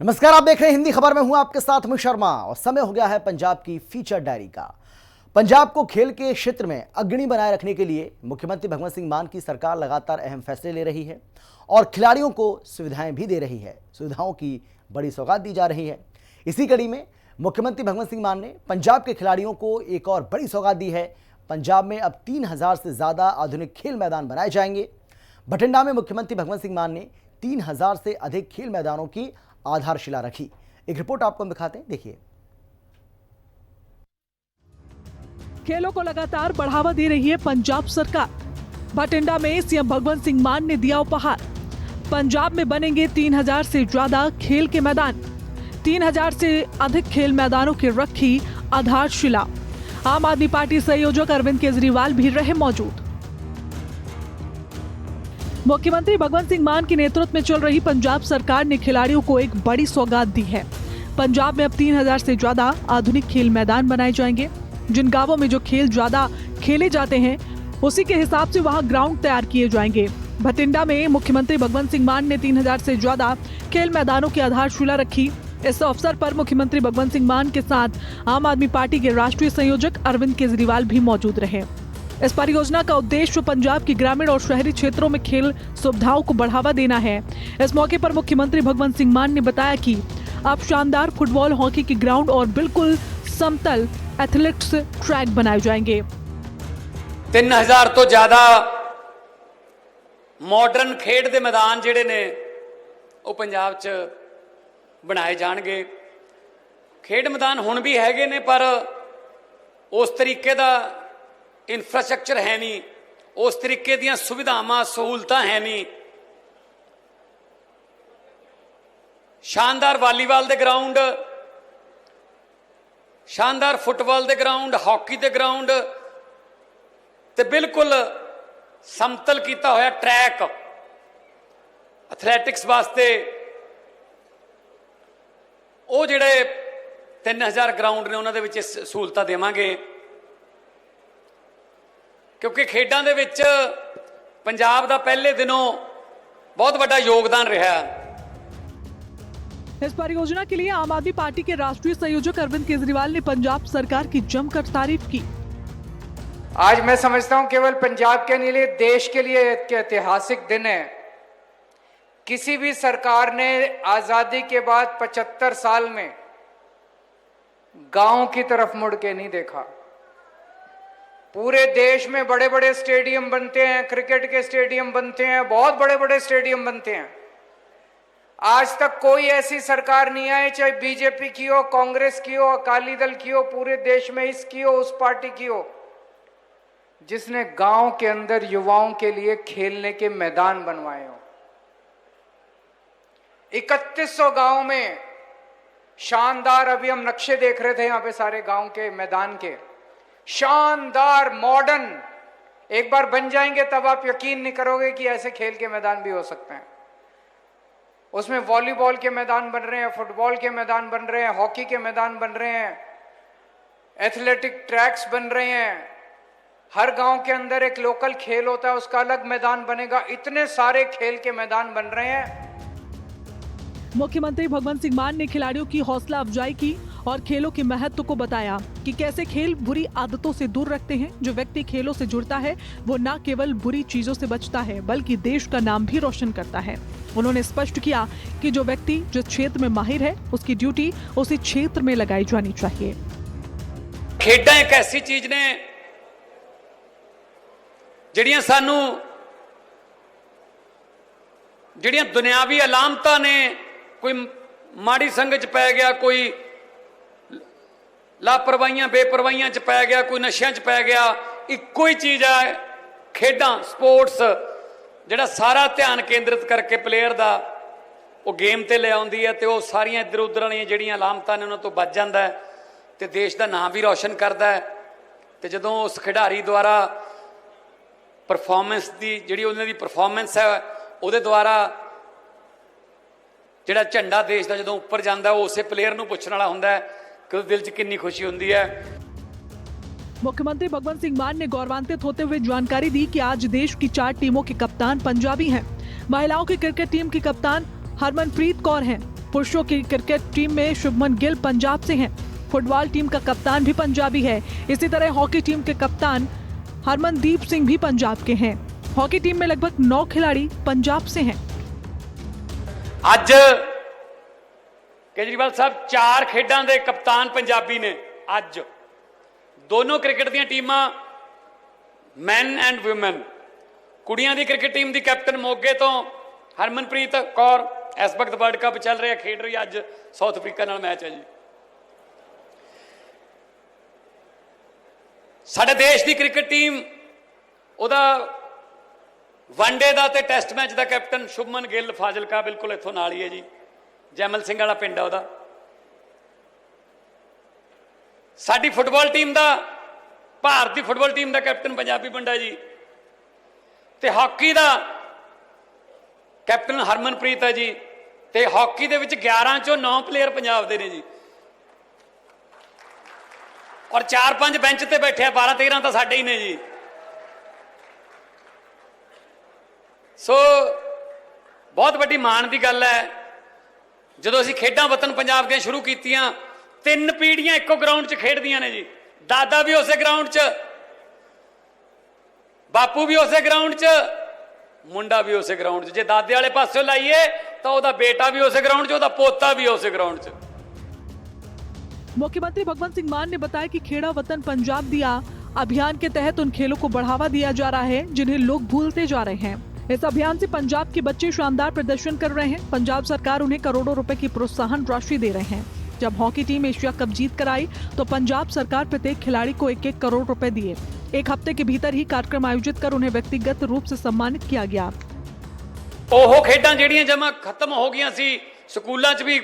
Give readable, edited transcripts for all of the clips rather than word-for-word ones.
नमस्कार, आप देख रहे हैं हिंदी खबर में हूं आपके साथ मैं शर्मा और समय हो गया है पंजाब की फीचर डायरी का। पंजाब को खेल के क्षेत्र में अग्रणी बनाए रखने के लिए मुख्यमंत्री भगवंत सिंह मान की सरकार लगातार अहम फैसले ले रही है और खिलाड़ियों को सुविधाएं भी दे रही है। सुविधाओं की बड़ी सौगात दी जा रही है। इसी कड़ी में मुख्यमंत्री भगवंत सिंह मान ने पंजाब के खिलाड़ियों को एक और बड़ी सौगात दी है। पंजाब में अब 3000 से ज्यादा आधुनिक खेल मैदान बनाए जाएंगे। बठिंडा में मुख्यमंत्री भगवंत सिंह मान ने 3000 से अधिक खेल मैदानों की आधारशिला रखी। एक रिपोर्ट आपको हम दिखाते हैं, देखिए। खेलों को लगातार बढ़ावा दे रही है पंजाब सरकार। बठिंडा में सीएम भगवंत सिंह मान ने दिया उपहार। पंजाब में बनेंगे 3000 से ज्यादा खेल के मैदान। 3000 से अधिक खेल मैदानों की रखी आधारशिला। आम आदमी पार्टी संयोजक अरविंद केजरीवाल भी रहे मौजूद। मुख्यमंत्री भगवंत सिंह मान के नेतृत्व में चल रही पंजाब सरकार ने खिलाड़ियों को एक बड़ी सौगात दी है। पंजाब में अब 3000 से ज्यादा आधुनिक खेल मैदान बनाए जाएंगे। जिन गांवों में जो खेल ज्यादा खेले जाते हैं उसी के हिसाब से वहां ग्राउंड तैयार किए जाएंगे। बठिंडा में मुख्यमंत्री भगवंत सिंह मान ने 3000 से ज्यादा खेल मैदानों की आधारशिला रखी। इस अवसर पर मुख्यमंत्री भगवंत सिंह मान के साथ आम आदमी पार्टी के राष्ट्रीय संयोजक अरविंद केजरीवाल भी मौजूद रहे। इस परियोजना का उद्देश्य पंजाब की ग्रामीण और शहरी क्षेत्रों में खेल सुविधाओं को बढ़ावा देना है। इस मौके पर मुख्यमंत्री भगवंत सिंह मान ने बताया कि अब शानदार फुटबॉल, हॉकी के ग्राउंड और बिल्कुल समतल एथलेटिक्स ट्रैक बनाए जाएंगे। 3000 तो ज्यादा मॉडर्न खेड के मैदान जिहड़े ने वो पंजाब च बनाए जाणगे। खेड मैदान हुण भी हैगे ने, पर उस तरीके का इंफ्रास्ट्रक्चर है नहीं, उस तरीके दीयां सुविधावां सहूलतां है नहीं। शानदार वालीबाल दे ग्राउंड, शानदार फुटबॉल दे ग्राउंड, हॉकी दे ग्राउंड ते बिल्कुल समतल किया होया ट्रैक एथलैटिक्स वास्ते। वो जिहड़े 3000 ग्राउंड ने उन्हां दे विच सहूलतां देवांगे, क्योंकि खेडां दे विच पंजाब दा पहले दिनों बहुत बड़ा योगदान रहा। इस परियोजना के लिए आम आदमी पार्टी के राष्ट्रीय संयोजक अरविंद केजरीवाल ने पंजाब सरकार की जमकर तारीफ की। आज मैं समझता हूं केवल पंजाब के लिए, देश के लिए एक ऐतिहासिक दिन है। किसी भी सरकार ने आजादी के बाद 75 साल में गांव की तरफ मुड़ के नहीं देखा। पूरे देश में बड़े बड़े स्टेडियम बनते हैं, क्रिकेट के स्टेडियम बनते हैं, बहुत बड़े बड़े स्टेडियम बनते हैं। आज तक कोई ऐसी सरकार नहीं आई, चाहे बीजेपी की हो, कांग्रेस की हो, अकाली दल की हो, पूरे देश में इसकी हो, उस पार्टी की हो, जिसने गांव के अंदर युवाओं के लिए खेलने के मैदान बनवाए हो। 3100 गांव में शानदार, अभी हम नक्शे देख रहे थे यहां पे सारे गांव के मैदान के, शानदार मॉडर्न एक बार बन जाएंगे तब आप यकीन नहीं करोगे कि ऐसे खेल के मैदान भी हो सकते हैं। उसमें वॉलीबॉल के मैदान बन रहे हैं, फुटबॉल के मैदान बन रहे हैं, हॉकी के मैदान बन रहे हैं, एथलेटिक ट्रैक्स बन रहे हैं। हर गांव के अंदर एक लोकल खेल होता है, उसका अलग मैदान बनेगा। इतने सारे खेल के मैदान बन रहे हैं। मुख्यमंत्री भगवंत सिंह मान ने खिलाड़ियों की हौसला अफजाई की और खेलों के महत्व को बताया कि कैसे खेल बुरी आदतों से दूर रखते हैं। जो व्यक्ति खेलों से जुड़ता है वो न केवल बुरी चीजों से बचता है बल्कि देश का नाम भी रोशन करता है। उन्होंने स्पष्ट किया कि जो व्यक्ति जिस क्षेत्र में माहिर है उसकी ड्यूटी उसी क्षेत्र में लगाई जानी चाहिए। खेडां एक ऐसी चीज ने जिहड़ियां सानू जिहड़ियां दुनियावी अलामतां ने, कोई माड़ी संगत च पै गया, कोई लापरवाहियां बेपरवाहियां च पै गया, कोई नशियां च पै गया, इक्को ही चीज है खेडां, स्पोर्ट्स, जिहड़ा सारा ध्यान केंद्रित करके प्लेयर दा वो गेम ते ले आउंदी है ते वो सारियां इधर उधर वालियां जिहड़ियां अलामतां ने उन्हां तो बच जांदा है ते देश दा नाम भी रोशन करदा है। ते जदों उस खिडारी द्वारा परफॉर्मेंस दी जिहड़ी उन्हां दी परफॉर्मेंस है ਉਹਦੇ द्वारा ਜਿਹੜਾ ਝੰਡਾ देश ਦਾ ਜਦੋਂ ਉੱਪਰ ਜਾਂਦਾ ਉਹ ਉਸੇ ਪਲੇਅਰ ਨੂੰ ਪੁੱਛਣ ਵਾਲਾ ਹੁੰਦਾ ਹੈ ਕਿ ਉਹਦੇ ਦਿਲ 'ਚ ਕਿੰਨੀ ਖੁਸ਼ੀ ਹੁੰਦੀ ਹੈ। मुख्यमंत्री भगवंत सिंह मान ने गौरवान्वित होते हुए जानकारी दी कि आज देश की 4 टीमों के कप्तान पंजाबी हैं। महिलाओं की क्रिकेट टीम की कप्तान हरमनप्रीत कौर हैं। पुरुषों की क्रिकेट टीम में शुभमन गिल पंजाब से हैं। फुटबॉल टीम का कप्तान भी पंजाबी है। इसी तरह हॉकी टीम के कप्तान हरमनदीप सिंह भी पंजाब के हैं। हॉकी टीम में लगभग 9 खिलाड़ी पंजाब से हैं। ਅੱਜ ਕੇਜਰੀਵਾਲ ਸਾਹਿਬ 4 ਖੇਡਾਂ ਦੇ ਕਪਤਾਨ ਪੰਜਾਬੀ ਨੇ। ਅੱਜ ਦੋਨੋਂ ਕ੍ਰਿਕਟ ਦੀਆਂ ਟੀਮਾਂ ਮੈਨ ਐਂਡ ਵੂਮਨ, ਕੁੜੀਆਂ ਦੀ ਕ੍ਰਿਕਟ ਟੀਮ ਦੀ ਕੈਪਟਨ ਮੋਗੇ ਤੋਂ ਹਰਮਨਪ੍ਰੀਤ ਕੌਰ ਇਸ ਵਕਤ ਵਰਲਡ ਕੱਪ ਚੱਲ ਰਿਹਾ, ਖੇਡ ਰਹੀ। ਅੱਜ ਸਾਊਥ ਅਫਰੀਕਾ ਨਾਲ ਮੈਚ ਹੈ ਜੀ। ਸਾਡੇ ਦੇਸ਼ ਦੀ ਕ੍ਰਿਕਟ ਟੀਮ ਉਹਦਾ ਵਨਡੇ ਦਾ ਤੇ ਟੈਸਟ ਮੈਚ ਦਾ ਕੈਪਟਨ ਸ਼ੁਭਮਨ ਗਿੱਲ ਫਾਜ਼ਿਲਕਾ, ਬਿਲਕੁਲ ਇੱਥੋਂ ਨਾਲ ਹੀ ਹੈ ਜੀ, ਜੈਮਲ ਸਿੰਘ ਵਾਲਾ ਪਿੰਡ ਆ ਉਹਦਾ। ਸਾਡੀ ਫੁੱਟਬਾਲ ਟੀਮ ਦਾ, ਭਾਰਤ ਦੀ ਫੁੱਟਬਾਲ ਟੀਮ ਦਾ ਕੈਪਟਨ ਪੰਜਾਬੀ ਮੁੰਡਾ ਜੀ, ਤੇ ਹਾਕੀ ਦਾ ਕੈਪਟਨ ਹਰਮਨਪ੍ਰੀਤ ਹੈ ਜੀ। ਤੇ ਹਾਕੀ ਦੇ ਵਿੱਚ 11 ਚੋਂ 9 ਪਲੇਅਰ ਪੰਜਾਬ ਦੇ ਨੇ ਜੀ, ਔਰ 4-5 ਬੈਂਚ ਤੇ ਬੈਠੇ ਆ, 12-13 ਤਾਂ ਸਾਡੇ ਹੀ ਨੇ ਜੀ। ਸੋ ਬਹੁਤ ਵੱਡੀ ਮਾਣ ਦੀ ਗੱਲ ਹੈ। ਜਦੋਂ ਅਸੀਂ ਖੇਡਾਂ ਵਤਨ ਪੰਜਾਬ ਦੀਆਂ ਸ਼ੁਰੂ ਕੀਤੀਆਂ, 3 ਪੀੜ੍ਹੀਆਂ ਇੱਕੋ ਗਰਾਊਂਡ 'ਚ ਖੇਡਦੀਆਂ ਨੇ ਜੀ। ਦਾਦਾ ਵੀ ਉਸੇ ਗਰਾਊਂਡ 'ਚ, ਬਾਪੂ ਵੀ ਉਸੇ ਗਰਾਊਂਡ 'ਚ, ਮੁੰਡਾ ਵੀ ਉਸੇ ਗਰਾਊਂਡ 'ਚ। ਜੇ ਦਾਦੇ ਵਾਲੇ ਪਾਸਿਓਂ ਲਾਈਏ ਤਾਂ ਉਹਦਾ ਬੇਟਾ ਵੀ ਉਸੇ ਗਰਾਊਂਡ 'ਚ, ਉਹਦਾ ਪੋਤਾ ਵੀ ਉਸੇ ਗਰਾਊਂਡ 'ਚ। मुख्यमंत्री भगवंत सिंह मान ने बताया कि खेड़ा वतन पंजाब दिया अभियान के तहत उन खेलों को बढ़ावा दिया जा रहा है जिन्हें लोग भूलते जा रहे हैं। इस अभियान से पंजाब के बच्चे शानदार प्रदर्शन कर रहे हैं। पंजाब सरकार उन्हें करोड़ों रुपए की प्रोत्साहन राशि दे रहे हैं। जब हॉकी टीम एशिया कप जीत कर आई तो पंजाब सरकार प्रत्येक खिलाड़ी को 1-1 करोड़ रुपए दिए। 1 हफ्ते के भीतर ही कार्यक्रम आयोजित कर उन्हें व्यक्तिगत रूप से सम्मानित किया गया। ਉਹ ਖੇਡਾਂ ਜਿਹੜੀਆਂ ਜਮਾ ਖਤਮ ਹੋ ਗਈਆਂ ਸੀ, ਸਕੂਲਾਂ 'ਚ ਵੀ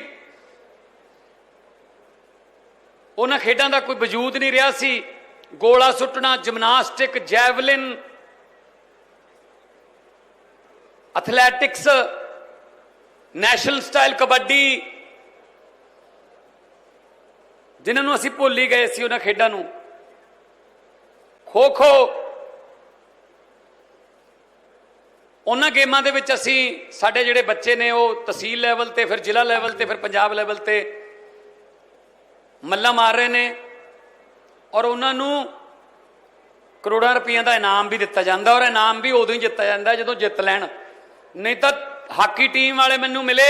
ਉਹਨਾਂ ਖੇਡਾਂ ਦਾ ਕੋਈ ਵਜੂਦ ਨਹੀਂ ਰਿਹਾ ਸੀ। ਗੋਲਾ ਸੁੱਟਣਾ, gymnastic, javelin, athletics, national style kabaddi, ਜਿਨ੍ਹਾਂ ਨੂੰ ਅਸੀਂ ਭੁੱਲ ਹੀ ਗਏ ਸੀ ਉਹਨਾਂ ਖੇਡਾਂ ਨੂੰ। ਖੋ-ਖੋ, ਉਹਨਾਂ ਗੇਮਾਂ ਦੇ ਵਿੱਚ ਅਸੀਂ, ਸਾਡੇ ਜਿਹੜੇ ਬੱਚੇ ਨੇ ਉਹ ਤਹਿਸੀਲ ਲੈਵਲ ਤੇ, ਫਿਰ ਜ਼ਿਲ੍ਹਾ ਲੈਵਲ ਤੇ, ਫਿਰ ਪੰਜਾਬ ਲੈਵਲ ਤੇ ਮੱਲਾਂ ਮਾਰ ਰਹੇ ਨੇ, ਔਰ ਉਹਨਾਂ ਨੂੰ ਕਰੋੜਾਂ ਰੁਪਈਆਂ ਦਾ ਇਨਾਮ ਵੀ ਦਿੱਤਾ ਜਾਂਦਾ। ਔਰ ਇਨਾਮ ਵੀ ਉਦੋਂ ਹੀ ਜਿੱਤਿਆ ਜਾਂਦਾ ਜਦੋਂ ਜਿੱਤ ਲੈਣ। ਨਹੀਂ ਤਾਂ ਹਾਕੀ ਟੀਮ ਵਾਲੇ ਮੈਨੂੰ ਮਿਲੇ,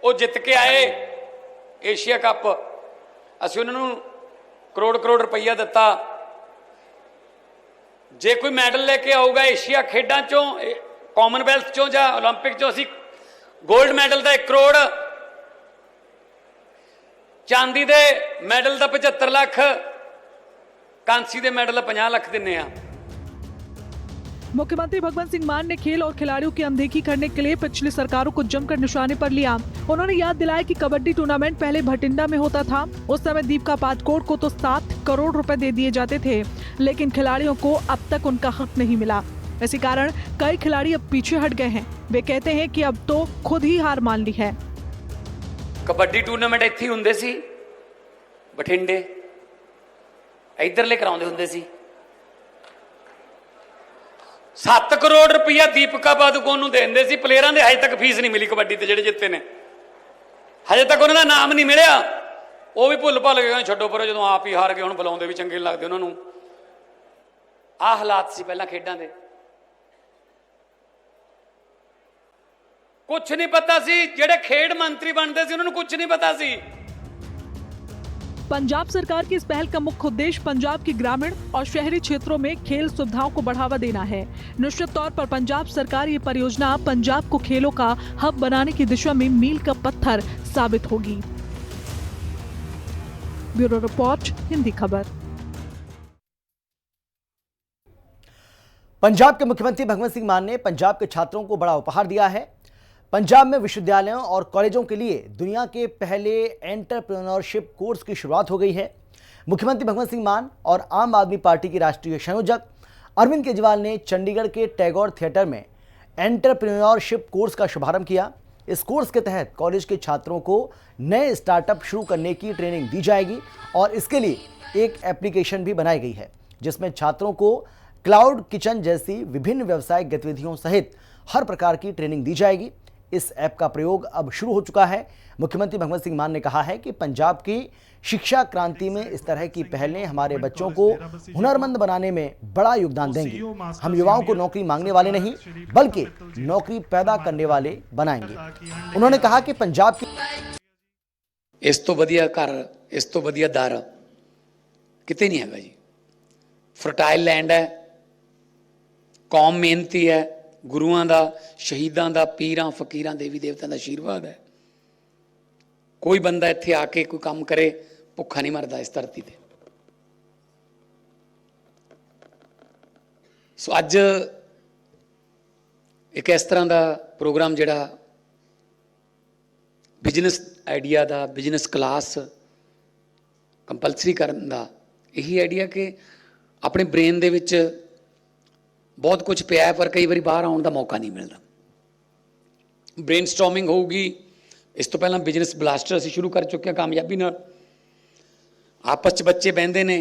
ਉਹ ਜਿੱਤ ਕੇ ਆਏ ਏਸ਼ੀਆ ਕੱਪ, ਅਸੀਂ ਉਹਨਾਂ ਨੂੰ ਕਰੋੜ ਰੁਪਈਆ ਦਿੱਤਾ। ਜੇ ਕੋਈ ਮੈਡਲ ਲੈ ਕੇ ਆਊਗਾ ਏਸ਼ੀਆ ਖੇਡਾਂ ਚੋਂ, ਕਾਮਨਵੈਲਥ ਚੋਂ ਜਾਂ ਓਲੰਪਿਕ ਚੋਂ, ਅਸੀਂ ਗੋਲਡ ਮੈਡਲ ਦਾ 1 ਕਰੋੜ, ਚਾਂਦੀ ਦੇ ਮੈਡਲ ਦਾ 75 ਲੱਖ, कांसी दे मेडल 50 लाख दिने आ। मुख्यमंत्री भगवंत सिंह मान ने खेल और खिलाड़ियों की अनदेखी करने के लिए पिछली सरकारों को जमकर निशाने पर लिया। उन्होंने याद दिलाया कि कबड्डी टूर्नामेंट पहले भटिंडा में होता था। उस समय दीपिका पादुकोण को तो 7 करोड़ रुपए दे दिए जाते थे, लेकिन खिलाड़ियों को अब तक उनका हक नहीं मिला। इसी कारण कई खिलाड़ी अब पीछे हट गए हैं। वे कहते हैं कि अब तो खुद ही हार मान ली है। कबड्डी टूर्नामेंट इत्थे हुंदे सी, बठिंडे इधरले कराउंदे हुंदे सी। 7 करोड़ रुपया दीपिका पादुकोण नूं देंदे सी। प्लेयरां दे हजे तक फीस नहीं मिली कबड्डी ते जिहड़े जित्ते ने, हजे तक उन्हां दा नाम नहीं मिलिया। वो भी भुल भल गए, छड्डो परो, जदों आप ही हार गए हुण बुलाउंदे भी चंगे नहीं लगदे उन्हां नूं। आह हालात सी पहलां खेडां दे। कुछ नहीं पता सी, जिहड़े खेड मंत्री बनदे सी उन्हां नूं कुछ नहीं पता सी। पंजाब सरकार की इस पहल का मुख्य उद्देश्य पंजाब के ग्रामीण और शहरी क्षेत्रों में खेल सुविधाओं को बढ़ावा देना है। निश्चित तौर पर पंजाब सरकार ये परियोजना पंजाब को खेलों का हब बनाने की दिशा में मील का पत्थर साबित होगी। ब्यूरो रिपोर्ट, हिंदी खबर। पंजाब के मुख्यमंत्री भगवंत सिंह मान ने पंजाब के छात्रों को बड़ा उपहार दिया है। पंजाब में विश्वविद्यालयों और कॉलेजों के लिए दुनिया के पहले एंटरप्रेन्योरशिप कोर्स की शुरुआत हो गई है। मुख्यमंत्री भगवंत सिंह मान और आम आदमी पार्टी के राष्ट्रीय संयोजक अरविंद केजरीवाल ने चंडीगढ़ के टैगोर थिएटर में एंटरप्रेन्योरशिप कोर्स का शुभारंभ किया। इस कोर्स के तहत कॉलेज के छात्रों को नए स्टार्टअप शुरू करने की ट्रेनिंग दी जाएगी और इसके लिए एक एप्लीकेशन भी बनाई गई है, जिसमें छात्रों को क्लाउड किचन जैसी विभिन्न व्यावसायिक गतिविधियों सहित हर प्रकार की ट्रेनिंग दी जाएगी। इस ऐप का प्रयोग अब शुरू हो चुका है। मुख्यमंत्री भगवंत सिंह मान ने कहा है कि पंजाब की शिक्षा क्रांति में इस तरह की पहलें हमारे बच्चों को हुनरमंद बनाने में बड़ा योगदान देंगी। हम युवाओं को नौकरी मांगने वाले नहीं बल्कि नौकरी पैदा करने वाले बनाएंगे। उन्होंने कहा कि पंजाब की इस तो वधिया घर, इस तो वधिया दर किते नहीं हैगा जी। फर्टाइल लैंड है, कौम मेहनती है, गुरुआं दा, शहीदां दा, पीरां फकीरां, देवी देवतां दा आशीर्वाद है। कोई बंदा इत्थे आके कोई काम करे भुखा नहीं मरदा इस धरती ते। सो अज एक इस तरह का प्रोग्राम जिहड़ा बिजनेस आइडिया दा, बिजनेस क्लास कंपलसरी करन दा यही आइडिया कि अपने ब्रेन दे विच बहुत कुछ पिया है पर कई बार बाहर आने का मौका नहीं मिलता। ब्रेन स्टॉर्मिंग होगी। इस तो पहला बिजनेस ब्लास्टर असीं शुरू कर चुके हैं कामयाबी नाल। आपस च बच्चे बहते ने,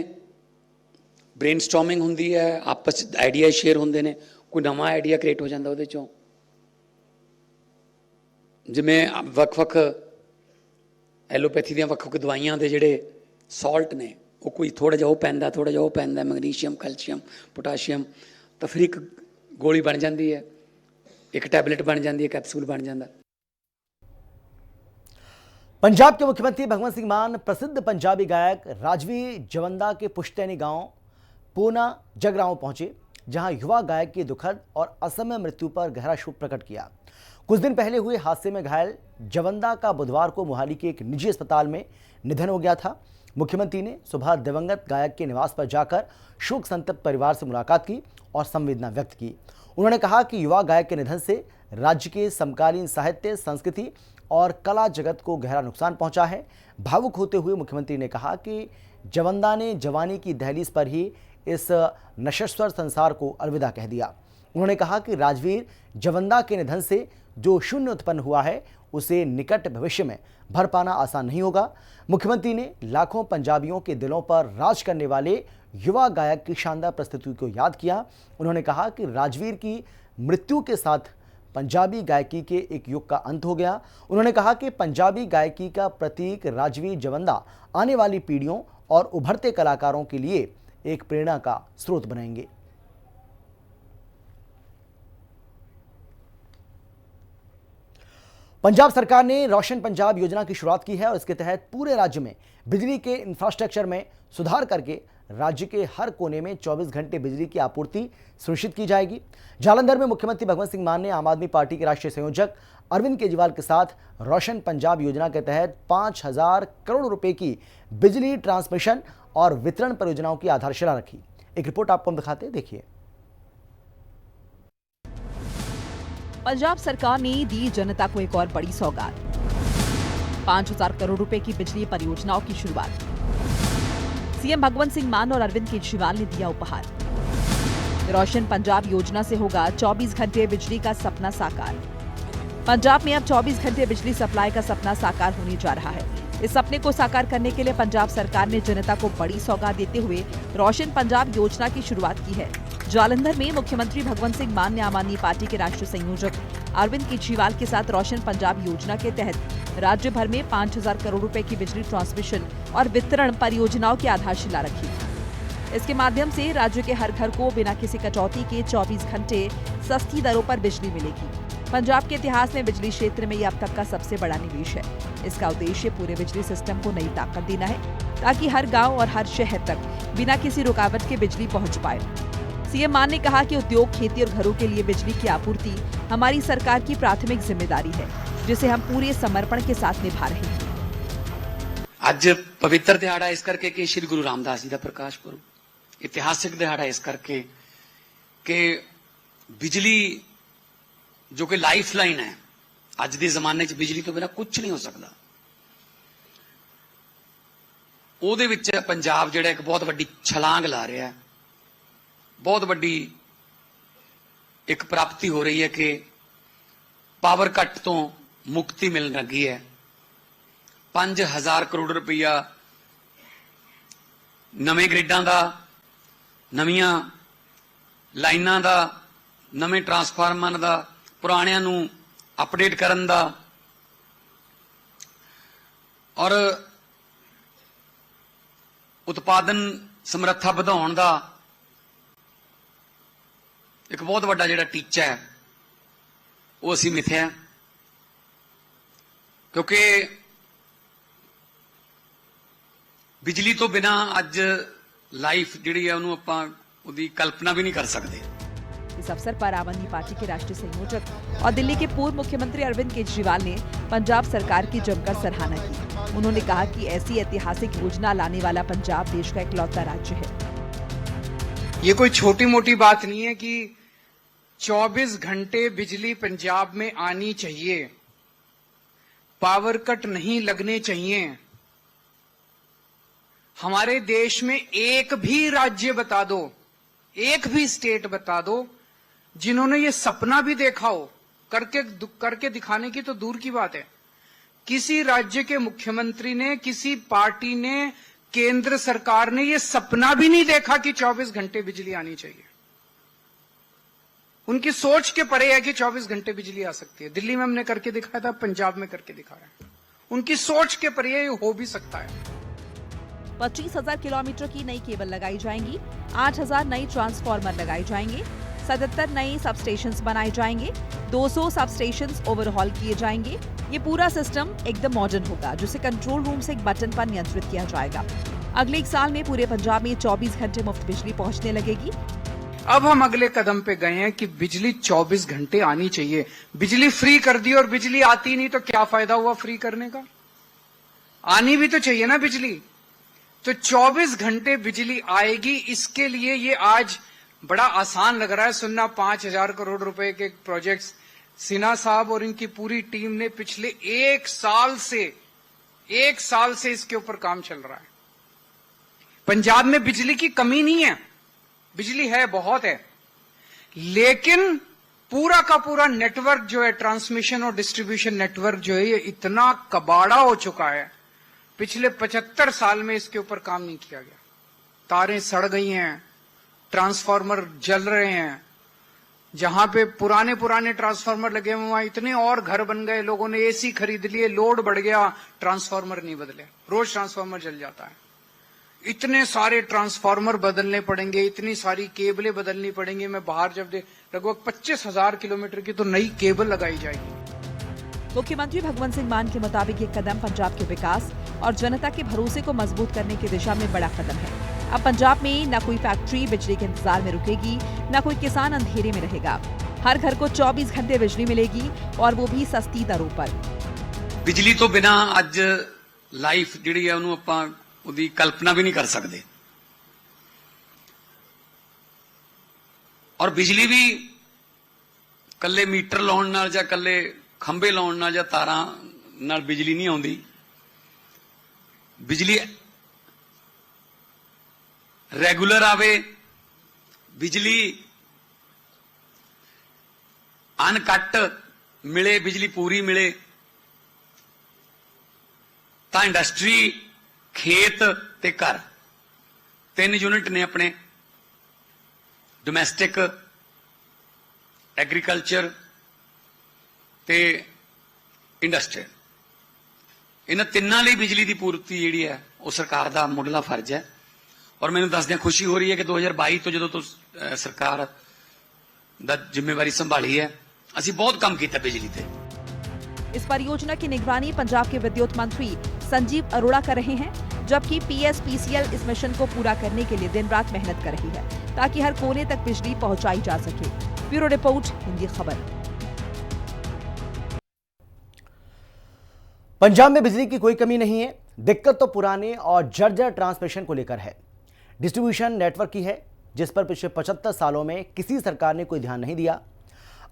ब्रेन स्टॉर्मिंग होंदी है, आपस च आइडिया शेयर होंदे ने, कोई नवा आइडिया क्रिएट हो जाता उहदे चों। जिवें वख-वख एलोपैथी दी वख-वख दवाइयां दे जिहड़े सॉल्ट ने वो कोई थोड़ा जिहा पैंदा, थोड़ा जिहा पैंदा, मैगनीशियम, कैल्शियम, पोटाशियम, तो फिर एक गोली बन जाती है, एक टैबलेट बन जाती है, कैप्सूल बन जाता। पंजाब के मुख्यमंत्री भगवंत सिंह मान प्रसिद्ध पंजाबी गायक राजवीर जवंदा के पुश्तैनी गांव पूना जगरांव पहुंचे, जहां युवा गायक की दुखद और असमय मृत्यु पर गहरा शोक प्रकट किया। कुछ दिन पहले हुए हादसे में घायल जवंदा का बुधवार को मोहाली के एक निजी अस्पताल में निधन हो गया था। मुख्यमंत्री ने सुबह दिवंगत गायक के निवास पर जाकर शोक संतप्त परिवार से मुलाकात की और संवेदना व्यक्त की। उन्होंने कहा कि युवा गायक के निधन से राज्य के समकालीन साहित्य, संस्कृति और कला जगत को गहरा नुकसान पहुंचा है। भावुक होते हुए मुख्यमंत्री ने कहा कि जवंदा ने जवानी की दहलीज पर ही इस नश्वर संसार को अलविदा कह दिया। उन्होंने कहा कि राजवीर जवंदा के निधन से जो शून्य उत्पन्न हुआ है उसे निकट भविष्य में भर पाना आसान नहीं होगा। मुख्यमंत्री ने लाखों पंजाबियों के दिलों पर राज करने वाले युवा गायक की शानदार प्रस्तुति को याद किया। उन्होंने कहा कि राजवीर की मृत्यु के साथ पंजाबी गायकी के एक युग का अंत हो गया। उन्होंने कहा कि पंजाबी गायकी का प्रतीक राजवीर जवंदा आने वाली पीढ़ियों और उभरते कलाकारों के लिए एक प्रेरणा का स्रोत बनेंगे। पंजाब सरकार ने रोशन पंजाब योजना की शुरुआत की है और इसके तहत पूरे राज्य में बिजली के इंफ्रास्ट्रक्चर में सुधार करके राज्य के हर कोने में 24 घंटे बिजली की आपूर्ति सुनिश्चित की जाएगी। जालंधर में मुख्यमंत्री भगवंत सिंह मान ने आम आदमी पार्टी के राष्ट्रीय संयोजक अरविंद केजरीवाल के साथ रोशन पंजाब योजना के तहत 5,000 करोड़ रुपए की बिजली ट्रांसमिशन और वितरण परियोजनाओं की आधारशिला रखी। एक रिपोर्ट आपको हम दिखाते हैं, देखिए। पंजाब सरकार ने दी जनता को एक और बड़ी सौगात, 5,000 करोड़ रुपए की बिजली परियोजनाओं की शुरुआत। सीएम भगवंत सिंह मान और अरविंद केजरीवाल ने दिया उपहार। रोशन पंजाब योजना से होगा 24 घंटे बिजली का सपना साकार। पंजाब में अब 24 घंटे बिजली सप्लाई का सपना साकार होने जा रहा है। इस सपने को साकार करने के लिए पंजाब सरकार ने जनता को बड़ी सौगात देते हुए रोशन पंजाब योजना की शुरुआत की है। जालंधर में मुख्यमंत्री भगवंत सिंह मान ने आम आदमी पार्टी के राष्ट्रीय संयोजक अरविंद केजरीवाल के साथ रोशन पंजाब योजना के तहत राज्य भर में 5,000 करोड़ रुपए की बिजली ट्रांसमिशन और वितरण परियोजनाओं की आधारशिला रखी। इसके माध्यम से राज्य के हर घर को बिना किसी कटौती के 24 घंटे सस्ती दरों पर बिजली मिलेगी। पंजाब के इतिहास में बिजली क्षेत्र में यह अब तक का सबसे बड़ा निवेश है। इसका उद्देश्य पूरे बिजली सिस्टम को नई ताकत देना है ताकि हर गांव और हर शहर तक बिना किसी रुकावट के बिजली पहुंच पाए। सीएम मान ने कहा कि उद्योग, खेती और घरों के लिए बिजली की आपूर्ति हमारी सरकार की प्राथमिक जिम्मेदारी है, जिसे हम पूरे समर्पण के साथ निभा रहे हैं। आज पवित्र दिहाड़ा इस करके कि श्री गुरु रामदास जी का प्रकाश पुरब, इतिहासिक दिहाड़ा इस करके कि बिजली जो कि लाइफ लाइन है, अज के जमाने च बिजली तो बिना कुछ नहीं हो सकता। ਉਹਦੇ ਵਿੱਚ पंजाब ਜਿਹੜਾ एक बहुत वड्डी छलांग ला रहा है, बहुत वड्डी एक प्राप्ति हो रही है कि पावर कट तो मुक्ति मिल लगी है। 5,000 करोड़ रुपया नवे ग्रिडां दा, नवीं लाइनां दा, नवे ट्रांसफार्मर दा, पुराणिਆਂ ਨੂੰ अपडेट करन दा और उत्पादन समर्था ਵਧਾਉਣ ਦਾ एक बहुत ਵੱਡਾ ਜਿਹੜਾ ਟੀਚਾ ਹੈ ਉਹ ਅਸੀਂ ਮਿਥਿਆ क्योंकि बिजली तो बिना अज लाइफ जिहड़ी है उहनूं आपां उहदी कल्पना भी नहीं कर सकते। इस अवसर पर आम आदमी पार्टी के राष्ट्रीय संयोजक और दिल्ली के पूर्व मुख्यमंत्री अरविंद केजरीवाल ने पंजाब सरकार की जमकर सराहना की। उन्होंने कहा कि ऐसी ऐतिहासिक योजना लाने वाला पंजाब देश का इकलौता राज्य है। ये कोई छोटी मोटी बात नहीं है कि 24 घंटे बिजली पंजाब में आनी चाहिए, पावर कट नहीं लगने चाहिए। हमारे देश में एक भी राज्य बता दो, एक भी स्टेट बता दो जिन्होंने ये सपना भी देखा हो, करके दिखाने की तो दूर की बात है। किसी राज्य के मुख्यमंत्री ने, किसी पार्टी ने, केंद्र सरकार ने ये सपना भी नहीं देखा कि 24 घंटे बिजली आनी चाहिए। उनकी सोच के परे है कि 24 घंटे बिजली आ सकती है। दिल्ली में हमने करके दिखाया था, पंजाब में करके दिखाया है। उनकी सोच के परे ये हो भी सकता है। 25,000 किलोमीटर की नई केबल लगाई जाएंगी, 8,000 नए ट्रांसफार्मर लगाए जाएंगे, 77 नए सबस्टेशंस बनाए जाएंगे, 200 सबस्टेशंस ओवरहॉल किए जाएंगे। ये पूरा सिस्टम एकदम मॉडर्न होगा, जिसे कंट्रोल रूम से एक बटन पर नियंत्रित किया जाएगा। अगले 1 साल में पूरे पंजाब में 24 घंटे मुफ्त बिजली पहुंचने लगेगी। अब हम अगले कदम पे गए हैं कि बिजली 24 घंटे आनी चाहिए। बिजली फ्री कर दी और बिजली आती नहीं तो क्या फायदा हुआ फ्री करने का? आनी भी तो चाहिए ना बिजली। तो 24 घंटे बिजली आएगी, इसके लिए ये आज बड़ा आसान लग रहा है सुनना। 5,000 करोड़ रुपए के प्रोजेक्ट्स सिन्हा साहब और इनकी पूरी टीम ने पिछले 1 साल से इसके ऊपर काम चल रहा है। पंजाब में बिजली की कमी नहीं है, बिजली है, बहुत है, लेकिन पूरा का पूरा नेटवर्क जो है, ट्रांसमिशन और डिस्ट्रीब्यूशन नेटवर्क जो है, ये इतना कबाड़ा हो चुका है। पिछले 75 साल में इसके ऊपर काम नहीं किया गया। तारें सड़ गई हैं, ट्रांसफार्मर जल रहे हैं। जहां पे पुराने ट्रांसफार्मर लगे हुए वहां इतने और घर बन गए, लोगों ने एसी खरीद लिए, लोड बढ़ गया, ट्रांसफार्मर नहीं बदले, रोज ट्रांसफार्मर जल जाता है। इतने सारे ट्रांसफार्मर बदलने पड़ेंगे, इतनी सारी केबलें बदलनी पड़ेंगी। मैं बाहर जब लगभग 25,000 किलोमीटर की तो नई केबल लगाई जाएगी। मुख्यमंत्री भगवंत सिंह मान के मुताबिक ये कदम पंजाब के विकास और जनता के भरोसे को मजबूत करने की दिशा में बड़ा कदम है। अब पंजाब में न कोई फैक्ट्री बिजली के इंतजार में रुकेगी, न कोई किसान अंधेरे में रहेगा। हर घर को 24 घंटे बिजली मिलेगी और वो भी सस्ती दरों पर। बिजली तो बिना अज लाइफ जिहड़ी है उहनूं आपां उहदी कल्पना भी नहीं कर सकते। और बिजली भी कल्ले मीटर लाउण नाल जां कल्ले खंबे लाउण नाल जां तारां नाल बिजली नहीं आउंदी। बिजली रेगुलर आवे, बिजली अनकट मिले, बिजली पूरी मिले, तां इंडस्ट्री, खेत ते घर 3 यूनिट ने अपने। डोमैसटिक, एग्रीकल्चर ते इंडस्ट्री, इन्हां तिन्नां लई बिजली की पूर्ति जिहड़ी है वो सरकार का मुढ़ला फर्ज है। और मैनूं दसदिआं खुशी हो रही है कि 2022 तो जदों तो सरकार दा जिम्मेवारी संभाली है, असीं बहुत काम कीता बिजली ते। इस परियोजना की निगरानी पंजाब के विद्युत मंत्री संजीव अरोड़ा कर रहे हैं, जबकि PSPCL इस मिशन को पूरा करने के लिए दिन रात मेहनत कर रही है ताकि हर कोने तक बिजली पहुंचाई जा सके। ब्यूरो रिपोर्ट, हिंदी खबर। पंजाब में बिजली की कोई कमी नहीं है, दिक्कत तो पुराने और जर्जर ट्रांसमिशन को लेकर है। डिस्ट्रीब्यूशन नेटवर्क की है, जिस पर पिछले 75 सालों में किसी सरकार ने कोई ध्यान नहीं दिया।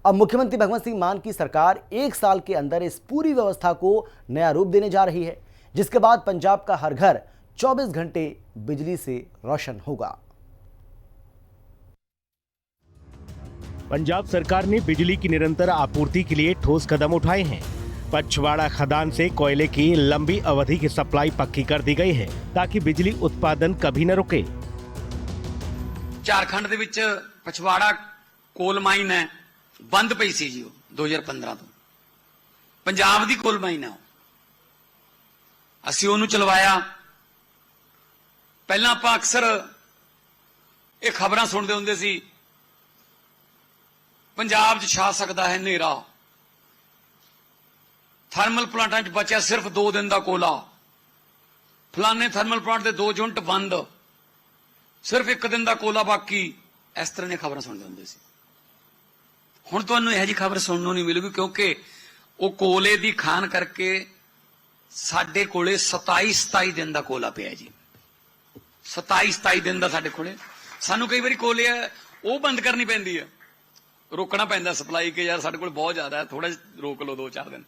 अब मुख्यमंत्री भगवंत सिंह मान की सरकार 1 साल के अंदर इस पूरी व्यवस्था को नया रूप देने जा रही है, जिसके बाद पंजाब का हर घर 24 घंटे बिजली से रोशन होगा। पंजाब सरकार ने बिजली की निरंतर आपूर्ति के लिए ठोस कदम उठाए हैं। पछवाड़ा खदान से कोयले की लंबी अवधि की सप्लाई पक्की कर दी गई है ताकि बिजली उत्पादन कभी न रुके। झारखंड दे विच पछवाड़ा कोल माइन है, बंद पई सी जी 2015 तो पंजाब दी कोल माइन है, असीं ਉਹਨੂੰ ਚਲਵਾਇਆ। ਪਹਿਲਾਂ ਆਪਾਂ ਅਕਸਰ ਇਹ ਖਬਰਾਂ ਸੁਣਦੇ ਹੁੰਦੇ ਸੀ, ਪੰਜਾਬ 'ਚ ਛਾ ਸਕਦਾ ਹੈ ਹਨੇਰਾ, ਥਰਮਲ ਪਲਾਂਟਾਂ 'ਚ ਬਚਿਆ ਸਿਰਫ 2 ਦਿਨ ਦਾ ਕੋਲਾ, ਫਲਾਣੇ ਥਰਮਲ ਪਲਾਂਟ ਦੇ 2 ਯੂਨਿਟ ਬੰਦ, ਸਿਰਫ 1 ਦਿਨ ਦਾ ਕੋਲਾ ਬਾਕੀ। ਇਸ ਤਰ੍ਹਾਂ ਦੀਆਂ ਖਬਰਾਂ ਸੁਣਦੇ ਹੁੰਦੇ ਸੀ। ਹੁਣ ਤੁਹਾਨੂੰ ਇਹੋ ਜਿਹੀ ਖਬਰ ਸੁਣਨ ਨੂੰ ਨਹੀਂ ਮਿਲੂਗੀ, ਕਿਉਂਕਿ ਉਹ ਕੋਲੇ ਦੀ ਖਾਨ ਕਰਕੇ ਸਾਡੇ ਕੋਲੇ 27 ਦਿਨ ਦਾ ਕੋਲਾ ਪਿਆ ਜੀ। 27 ਦਿਨ ਦਾ ਸਾਡੇ ਕੋਲੇ। ਸਾਨੂੰ ਕਈ ਵਾਰੀ ਕੋਲੇ ਆ ਉਹ ਬੰਦ ਕਰਨੀ ਪੈਂਦੀ ਹੈ, ਰੋਕਣਾ ਪੈਂਦਾ ਸਪਲਾਈ, ਕਿ ਯਾਰ ਸਾਡੇ ਕੋਲ ਬਹੁਤ ਜ਼ਿਆਦਾ ਹੈ, ਥੋੜਾ ਰੋਕ ਲਓ 2-4 दिन।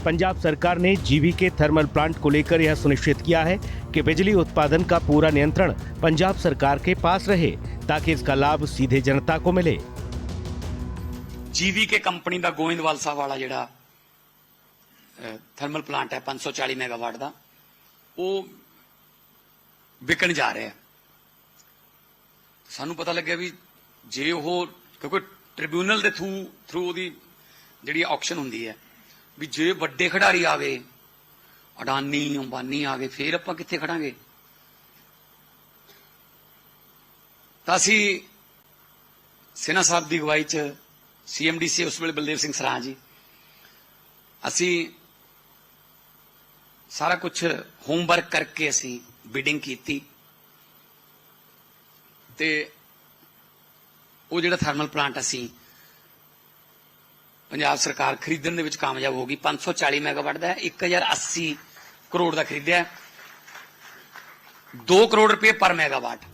पंजाब सरकार ने जीवीके थर्मल प्लांट को लेकर यह सुनिश्चित किया है कि बिजली उत्पादन का पूरा नियंत्रण पंजाब सरकार के पास रहे, ताकि इसका लाभ सीधे जनता को मिले। जीवीके कंपनी का गोविंदवाल साहब वाला जिहड़ा थर्मल प्लांट है 540 मेगावाट का, वो विकन जा रहा है। सानू पता लगे भी जे वो, क्योंकि ट्रिब्यूनल के थ्रू दी जिहड़ी ऑक्शन हुंदी है, भी जे वड्डे खिडारी आ गए, अडानी अंबानी आ गए, फिर आपां कित्थे खड़ांगे। तां असीं सिन्हा साहब की अगवाई च CMDC उस वेले बलदेव सिंह सराह जी, असीं सारा कुछ होमवर्क करके असीं बिडिंग कीती ते वो जिहड़ा थर्मल प्लांट असीं पंजाब सरकार खरीदण दे विच कामयाब होगी। 540 मेगावाट का है, 1080 करोड़ का खरीदा है, 2 करोड़ रुपए पर मेगावाट।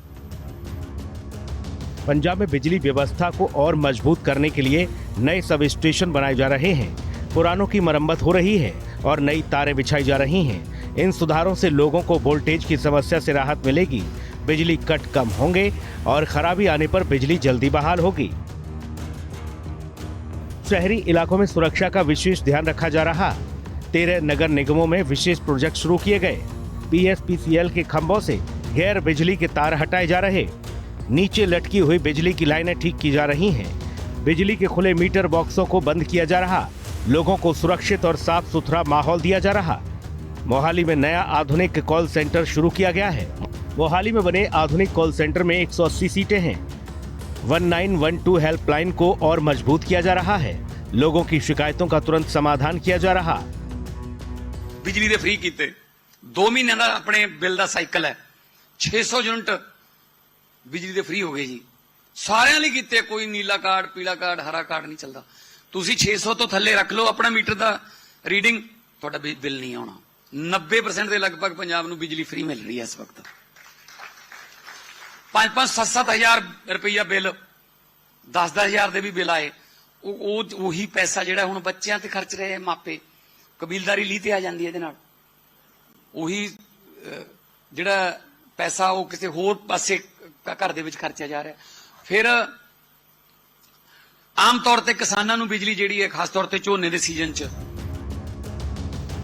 पंजाब में बिजली व्यवस्था को और मजबूत करने के लिए नए सब स्टेशन बनाए जा रहे हैं, पुरानों की मरम्मत हो रही है और नई तारें बिछाई जा रही हैं। इन सुधारों से लोगों को वोल्टेज की समस्या से राहत मिलेगी, बिजली कट कम होंगे और खराबी आने पर बिजली जल्दी बहाल होगी। शहरी इलाकों में सुरक्षा का विशेष ध्यान रखा जा रहा। 13 नगर निगमों में विशेष प्रोजेक्ट शुरू किए गए। PSPCL के खंभों से गैर बिजली के तार हटाए जा रहे, नीचे लटकी हुई बिजली की लाइनें ठीक की जा रही हैं। बिजली के खुले मीटर बॉक्सों को बंद किया जा रहा, लोगों को सुरक्षित और साफ सुथरा माहौल दिया जा रहा। मोहाली में नया आधुनिक कॉल सेंटर शुरू किया गया है। मोहाली में बने आधुनिक कॉल सेंटर में 180 सीटें हैं। 1912 हेल्पलाइन को और मजबूत किया जा रहा है, लोगों की शिकायतों का तुरंत समाधान किया जा रहा। बिजली दे फ्री कीते, 2 महीने का अपने बिल का साइकिल है, 600 यूनिट बिजली दे फ्री हो गए जी। सारे लिए कीते, कोई नीला कार्ड, पीला कार्ड, हरा कार्ड नहीं चलता। तुसी 600 तो थले रख लो अपना मीटर का रीडिंग, तुहाडा बिल नहीं आना। 90% के लगभग पंजाब नूं बिजली फ्री मिल रही है इस वक्त। 5-5, 7-7 हज़ार रुपया बिल, 10-10 हज़ार के भी बिल आए। ਉਹੀ पैसा ਜਿਹੜਾ ਹੁਣ ਬੱਚਿਆਂ ਤੇ ਖਰਚ ਰਹੇ ਮਾਪੇ, ਕਬੀਲਦਾਰੀ ਲਈ ਤੇ ਆ ਜਾਂਦੀ ਹੈ ਇਹਦੇ ਨਾਲ। ਉਹੀ ਜਿਹੜਾ ਪੈਸਾ ਉਹ ਕਿਸੇ ਹੋਰ ਪਾਸੇ ਘਰ ਦੇ ਵਿੱਚ ਖਰਚਿਆ ਜਾ ਰਿਹਾ। ਫਿਰ ਆਮ ਤੌਰ ਤੇ ਕਿਸਾਨਾਂ ਨੂੰ ਬਿਜਲੀ ਜਿਹੜੀ ਹੈ ਖਾਸ ਤੌਰ ਤੇ ਝੋਨੇ ਦੇ ਸੀਜ਼ਨ 'ਚ।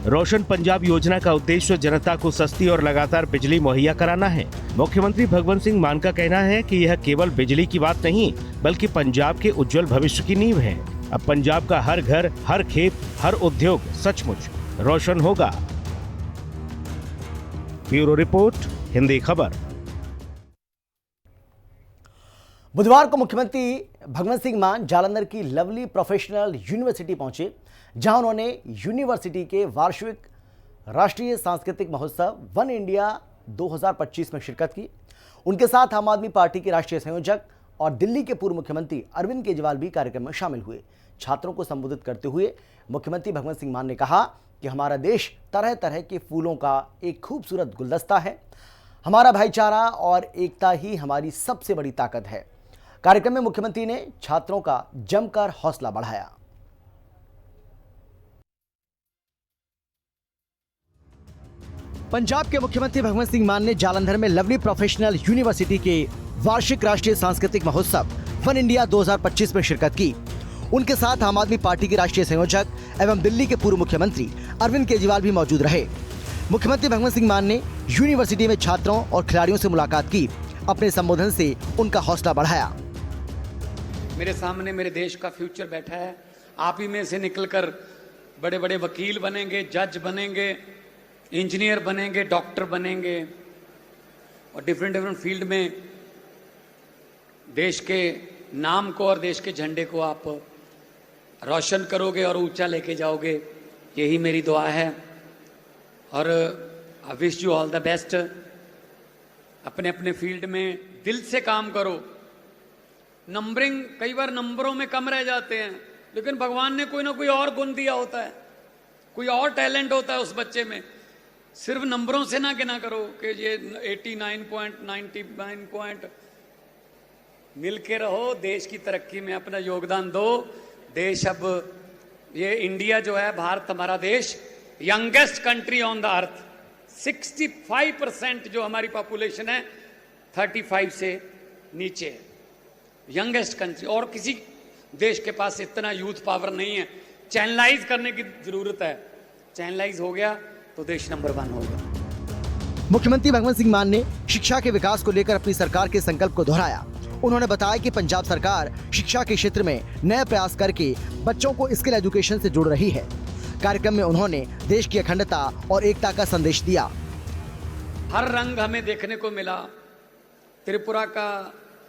रोशन पंजाब योजना का उद्देश्य जनता को सस्ती और लगातार बिजली मुहैया कराना है। मुख्यमंत्री भगवंत सिंह मान का कहना है कि यह केवल बिजली की बात नहीं, बल्कि पंजाब के उज्जवल भविष्य की नींव है। अब पंजाब का हर घर, हर खेत, हर उद्योग सचमुच रोशन होगा। ब्यूरो रिपोर्ट, हिंदी खबर। बुधवार को मुख्यमंत्री भगवंत सिंह मान जालंधर की लवली प्रोफेशनल यूनिवर्सिटी पहुंचे, जहां उन्होंने यूनिवर्सिटी के वार्षिक राष्ट्रीय सांस्कृतिक महोत्सव वन इंडिया 2025 में शिरकत की। उनके साथ आम आदमी पार्टी के राष्ट्रीय संयोजक और दिल्ली के पूर्व मुख्यमंत्री अरविंद केजरीवाल भी कार्यक्रम में शामिल हुए। छात्रों को संबोधित करते हुए मुख्यमंत्री भगवंत सिंह मान ने कहा कि हमारा देश तरह तरह के फूलों का एक खूबसूरत गुलदस्ता है, हमारा भाईचारा और एकता ही हमारी सबसे बड़ी ताकत है। कार्यक्रम में मुख्यमंत्री ने छात्रों का जमकर हौसला बढ़ाया। पंजाब के मुख्यमंत्री भगवंत सिंह मान ने जालंधर में लवली प्रोफेशनल यूनिवर्सिटी के वार्षिक राष्ट्रीय सांस्कृतिक महोत्सव वन इंडिया 2025 में शिरकत की। उनके साथ आम आदमी पार्टी के राष्ट्रीय संयोजक एवं दिल्ली के पूर्व मुख्यमंत्री अरविंद केजरीवाल भी मौजूद रहे। मुख्यमंत्री भगवंत सिंह मान ने यूनिवर्सिटी में छात्रों और खिलाड़ियों से मुलाकात की। अपने संबोधन से उनका हौसला बढ़ाया। मेरे सामने मेरे देश का फ्यूचर बैठा है, आप ही में से निकलकर बड़े बड़े वकील बनेंगे, जज बनेंगे, इंजीनियर बनेंगे, डॉक्टर बनेंगे और डिफरेंट डिफरेंट फील्ड में देश के नाम को और देश के झंडे को आप रोशन करोगे और ऊंचा लेके जाओगे। यही मेरी दुआ है और I wish you all the best. अपने अपने फील्ड में दिल से काम करो। नंबरिंग, कई बार नंबरों में कम रह जाते हैं, लेकिन भगवान ने कोई ना कोई और गुण दिया होता है, कोई और टैलेंट होता है उस बच्चे में। सिर्फ नंबरों से ना गिना करो कि ये 89 पॉइंट 99 पॉइंट। मिल के रहो, देश की तरक्की में अपना योगदान दो। देश अब ये इंडिया जो है, भारत हमारा देश, youngest country on the earth. 65% जो हमारी पॉपुलेशन है 35 से नीचे है, यंगेस्ट कंट्री। और किसी देश के पास इतना यूथ पावर नहीं है। चैनलाइज करने की जरूरत है। चैनलाइज हो गया तो देश नंबर 1 होगा। मुख्यमंत्री भगवंत सिंह मान ने शिक्षा के विकास को लेकर अपनी सरकार के संकल्प को दोहराया। उन्होंने बताया कि पंजाब सरकार शिक्षा के क्षेत्र में नए प्रयास करके बच्चों को स्किल एजुकेशन से जोड़ रही है। कार्यक्रम में उन्होंने देश की अखंडता और एकता का संदेश दिया। हर रंग हमें देखने को मिला। त्रिपुरा का,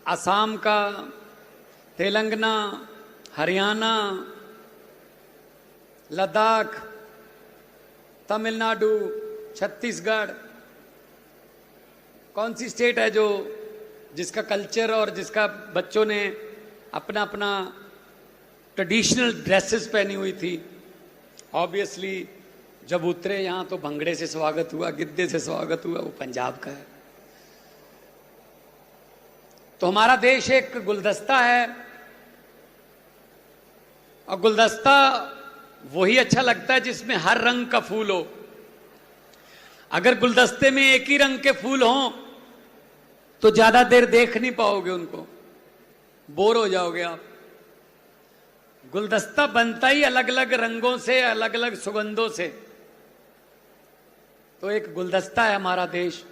असम का, तेलंगाना, हरियाणा, लद्दाख, तमिलनाडु, छत्तीसगढ़। कौन सी स्टेट है जो जिसका कल्चर और जिसका बच्चों ने अपना अपना ट्रेडिशनल ड्रेसेस पहनी हुई थी। ऑब्वियसली जब उतरे यहाँ तो भंगड़े से स्वागत हुआ, गिद्दे से स्वागत हुआ। वो पंजाब का है। तो हमारा देश एक गुलदस्ता है और गुलदस्ता वही अच्छा लगता है जिसमें हर रंग का फूल हो। अगर गुलदस्ते में एक ही रंग के फूल हों तो ज्यादा देर देख नहीं पाओगे उनको, बोर हो जाओगे आप। गुलदस्ता बनता ही अलग अलग रंगों से, अलग अलग सुगंधों से। तो एक गुलदस्ता है हमारा देश।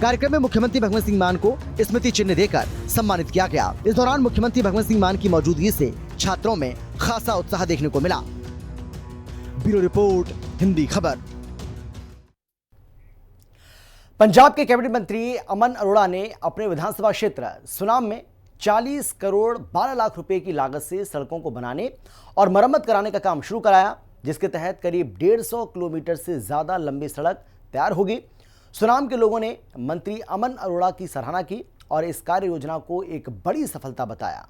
कार्यक्रम में मुख्यमंत्री भगवंत सिंह मान को स्मृति चिन्ह देकर सम्मानित किया गया। इस दौरान मुख्यमंत्री भगवंत सिंह मान की मौजूदगी से छात्रों में खासा उत्साह देखने को मिला। ब्यूरो रिपोर्ट, हिंदी खबर। पंजाब के कैबिनेट मंत्री अमन अरोड़ा ने अपने विधानसभा क्षेत्र सुनाम में 40 करोड़ 12 लाख रुपए की लागत से सड़कों को बनाने और मरम्मत कराने का काम शुरू कराया, जिसके तहत करीब 150 किलोमीटर से ज्यादा लंबी सड़क तैयार होगी। सुनाम के लोगों ने मंत्री अमन अरोड़ा की सराहना की और इस कार्य योजना को एक बड़ी सफलता बताया।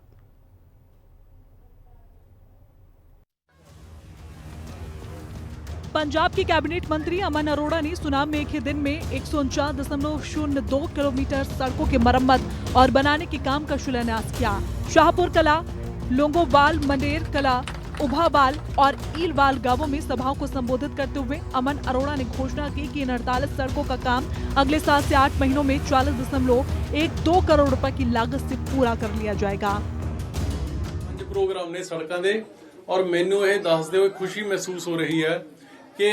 पंजाब के कैबिनेट मंत्री अमन अरोड़ा ने सुनाम में एक ही दिन में 149.02 किलोमीटर सड़कों की मरम्मत और बनाने के काम का शिलान्यास किया। शाहपुर कला, लोंगोवाल, मंडेर कला, उभाबाल और ईलवाल गांवों में सभाओं को संबोधित करते हुए अमन अरोड़ा ने घोषणा की कि इन 48 सड़कों का काम अगले 7 से 8 महीनों में 40.12 करोड़ रुपए की लागत से पूरा कर लिया जाएगा। प्रोग्राम ने सड़कों दे और मैनू ये दसदे हुए खुशी महसूस हो रही है कि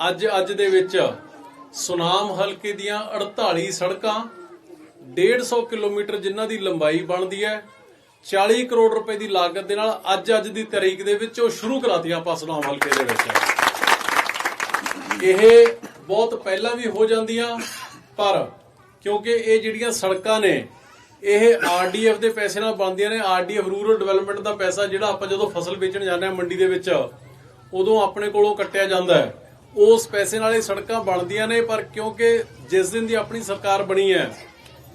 अज दे विच सुनाम हलके दियां 48 सड़कां 150 किलोमीटर जिन्हां दी लंबाई बनदी है 40 करोड़ रुपए की लागत दे नाल अज दी तारीख दे विच शुरू करातियां आपां सुनाम हलके दे विच। ये बहुत पहला भी हो जांदियां, पर क्योंकि ये जिहड़ियां सड़कां ने ਇਹ ਆਰਡੀਐਫ ਦੇ ਪੈਸੇ ਨਾਲ ਬਣਦੀਆਂ ਨੇ। ਆਰਡੀਐਫ ਰੂਰਲ ਡਿਵੈਲਪਮੈਂਟ ਦਾ ਪੈਸਾ ਜਿਹੜਾ ਆਪਾਂ ਜਦੋਂ ਫਸਲ ਵੇਚਣ ਜਾਂਦੇ ਆ ਮੰਡੀ ਦੇ ਵਿੱਚ ਉਦੋਂ ਆਪਣੇ ਕੋਲੋਂ ਕੱਟਿਆ ਜਾਂਦਾ ਹੈ, ਉਸ ਪੈਸੇ ਨਾਲ ਇਹ ਸੜਕਾਂ ਬਣਦੀਆਂ ਨੇ। ਪਰ ਕਿਉਂਕਿ ਜਿਸ ਦਿਨ ਦੀ ਆਪਣੀ ਸਰਕਾਰ ਬਣੀ ਹੈ,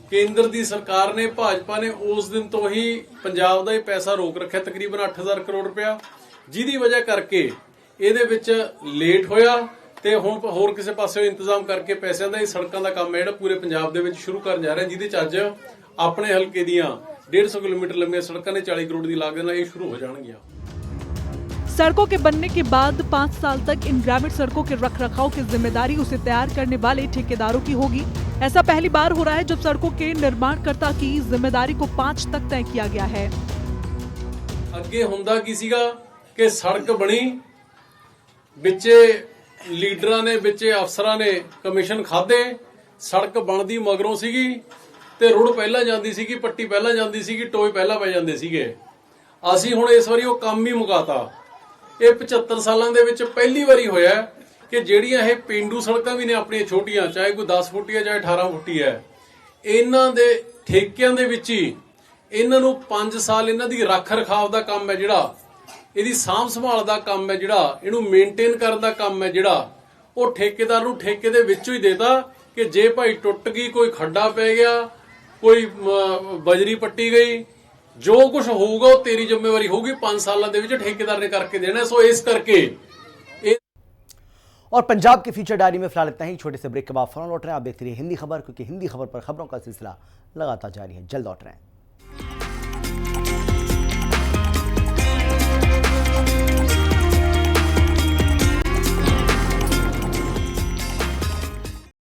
ਕੇਂਦਰ ਦੀ ਸਰਕਾਰ ਨੇ, ਭਾਜਪਾ ਨੇ, ਉਸ ਦਿਨ ਤੋਂ ਹੀ ਪੰਜਾਬ ਦਾ ਇਹ ਪੈਸਾ ਰੋਕ ਰੱਖਿਆ ਤਕਰੀਬਨ 8000 ਕਰੋੜ ਰੁਪਇਆ, ਜਿਹਦੀ ਵਜ੍ਹਾ ਕਰਕੇ ਇਹਦੇ ਵਿੱਚ ਲੇਟ ਹੋਇਆ ਤੇ ਹੁਣ ਹੋਰ ਕਿਸੇ ਪਾਸੇ ਇੰਤਜ਼ਾਮ ਕਰਕੇ ਪੈਸਿਆਂ ਦਾ ਇਹ ਸੜਕਾਂ ਦਾ ਕੰਮ ਹੈ ਜਿਹੜਾ ਪੂਰੇ ਪੰਜਾਬ ਦੇ ਵਿੱਚ ਸ਼ੁਰੂ ਕਰਨ ਜਾ ਰਿਹਾ, ਜਿਹਦੇ ਚ ਅੱਜ अपने हल्के दियां 150 किलोमीटर लंबी सड़कों ने 40 करोड़ की लागत नाल शुरू हो जाएंगियां। सड़कों के बनने के बाद 5 साल तक इन ग्रामीण सड़कों के रखरखाव की जिम्मेदारी उसे तैयार करने वाले ठेकेदारों की होगी। ऐसा पहली बार हो रहा है जब सड़कों के निर्माणकर्ता की जिम्मेदारी को 5 तक तय किया गया है। अगे हुंदा की सीगा कि सड़क बनी, बिचे लीडरां ने, बिचे अफसरां ने कमीशन खाधे, सड़क बनदी मगरों सीगी ते रुड़ पहला जांदी सीगी, पट्टी पहला जांदी सीगी, टोए पहला पै जांदे सीगे। ਅਸੀਂ ਹੁਣ ਇਸ ਵਾਰੀ ਉਹ ਕੰਮ ਹੀ ਮੁਕਾਤਾ। ਇਹ 75 ਸਾਲਾਂ ਦੇ ਵਿੱਚ ਪਹਿਲੀ ਵਾਰੀ ਹੋਇਆ ਕਿ ਜਿਹੜੀਆਂ ਇਹ ਪਿੰਡੂ ਸੜਕਾਂ ਵੀ ਨੇ ਆਪਣੀਆਂ ਛੋਟੀਆਂ, ਚਾਹੇ ਕੋਈ 10 ਫੁੱਟੀ ਹੈ ਚਾਹੇ 18 ਫੁੱਟੀ ਹੈ, ਇਹਨਾਂ ਦੇ ਠੇਕਿਆਂ ਦੇ ਵਿੱਚ ਹੀ ਇਹਨਾਂ ਨੂੰ 5 ਸਾਲ ਇਹਨਾਂ ਦੀ ਰੱਖ ਰਖਾਵ ਦਾ ਕੰਮ ਹੈ, ਜਿਹੜਾ ਇਹਦੀ ਸਾਂਭ ਸੰਭਾਲ ਦਾ ਕੰਮ ਹੈ, ਜਿਹੜਾ ਇਹਨੂੰ ਮੇਨਟੇਨ ਕਰਨ ਦਾ ਕੰਮ ਹੈ, ਜਿਹੜਾ ਉਹ ਠੇਕੇਦਾਰ ਨੂੰ ਠੇਕੇ ਦੇ ਵਿੱਚੋਂ ਹੀ ਦੇਤਾ ਕਿ ਜੇ ਭਾਈ ਟੁੱਟ ਗਈ, ਕੋਈ ਖੱਡਾ ਪੈ ਗਿਆ, ਕੋਈ ਬਜਰੀ ਪੱਟੀ ਗਈ, ਜੋ ਕੁਝ ਹੋਊਗਾ ਉਹ ਤੇਰੀ ਜ਼ਿੰਮੇਵਾਰੀ ਹੋਊਗੀ। 5 ਸਾਲਾਂ ਦੇ ਵਿੱਚ ਠੇਕੇਦਾਰ ਨੇ करके देना। सो इस करके और पंजाब की फीचर डायरी में फिलहाल इतना ही। छोटे से ब्रेक के बाद फौरन लौट रहे हैं। आप देखते रहिए हिंदी खबर, क्योंकि हिंदी खबर पर खबरों का सिलसिला लगातार जारी है। जल्द लौट रहे हैं।